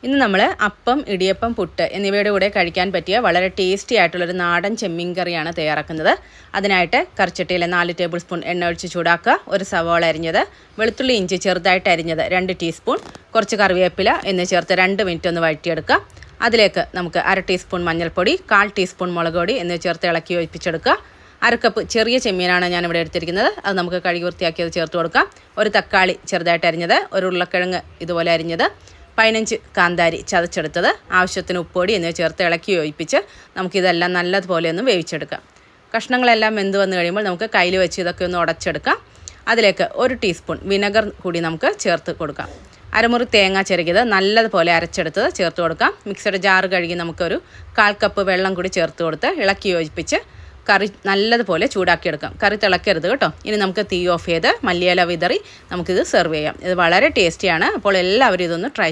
ഇന്ന് നമ്മൾ അപ്പം, ഇടിയപ്പം, പുട്ട് എന്നിവയുടെ കൂടെ കഴിക്കാൻ പറ്റിയ വളരെ ടേസ്റ്റി ആയിട്ടുള്ളൊരു നാടൻ ചെമ്മീൻ കറിയാണ് തയ്യാറാക്കുന്നത്. അതിനായിട്ട് കറിച്ചട്ടിയിൽ 4 ടേബിൾ സ്പൂൺ എണ്ണ ഒഴിച്ച് ചൂടാക്കുക. ഒരു സവാള അരിഞ്ഞത്, വെളുത്തുള്ളി ഇഞ്ചി ചെറുതായിട്ട് അരിഞ്ഞത് 2 ടീസ്പൂൺ, കുറച്ച് കറിവേപ്പില എന്നിവ ചേർത്ത് 2 മിനിറ്റ് ഒന്ന് വഴറ്റിയെടുക്കുക. അതിലേക്ക് നമുക്ക് 1/2 ടീസ്പൂൺ മഞ്ഞൾപ്പൊടി, 1/4 ടീസ്പൂൺ മുളക് പൊടി എന്നിവ ചേർത്ത് ഇളക്കി യോജിപ്പിച്ചെടുക്കുക. 1 കപ്പ് ചെറിയ ചെമ്മീനാണ് ഞാനിവിടെ എടുത്തിരിക്കുന്നത്. അത് നമുക്ക് കഴുകി വൃത്തിയാക്കിയത് ചേർത്ത് കൊടുക്കാം. ഒരു തക്കാളി ചെറുതായിട്ട് അരിഞ്ഞത്, ഒരു ഉരുളക്കിഴങ്ങ് ഇതുപോലെ അരിഞ്ഞത്, 15 കാന്താരി ചതച്ചെടുത്തത്, ആവശ്യത്തിന് ഉപ്പുപൊടി എന്നിവ ചേർത്ത് ഇളക്കി യോജിപ്പിച്ച് നമുക്കിതെല്ലാം നല്ലതുപോലെ ഒന്ന് വേവിച്ചെടുക്കാം. കഷ്ണങ്ങളെല്ലാം വെന്ത് വന്നു കഴിയുമ്പോൾ നമുക്ക് കയ്യിൽ വെച്ച് ഇതൊക്കെ ഒന്ന് ഉടച്ചെടുക്കാം. അതിലേക്ക് 1 ടീസ്പൂൺ വിനെഗർ കൂടി നമുക്ക് ചേർത്ത് കൊടുക്കാം. അരമുറി തേങ്ങ ചിരകിയത് നല്ലതുപോലെ അരച്ചെടുത്തത് ചേർത്ത് കൊടുക്കാം. മിക്സിയുടെ ജാറ് കഴുകി നമുക്കൊരു 1/4 കപ്പ് വെള്ളം കൂടി ചേർത്ത് കൊടുത്ത് ഇളക്കി യോജിപ്പിച്ച് കറി നല്ലതുപോലെ ചൂടാക്കിയെടുക്കാം. കറി തിളക്കരുത് കേട്ടോ. ഇനി നമുക്ക് തീ ഓഫ് ചെയ്ത് മല്ലിയില വിതറി നമുക്കിത് സെർവ് ചെയ്യാം. ഇത് വളരെ ടേസ്റ്റിയാണ്. അപ്പോൾ എല്ലാവരും ഇതൊന്ന് ട്രൈ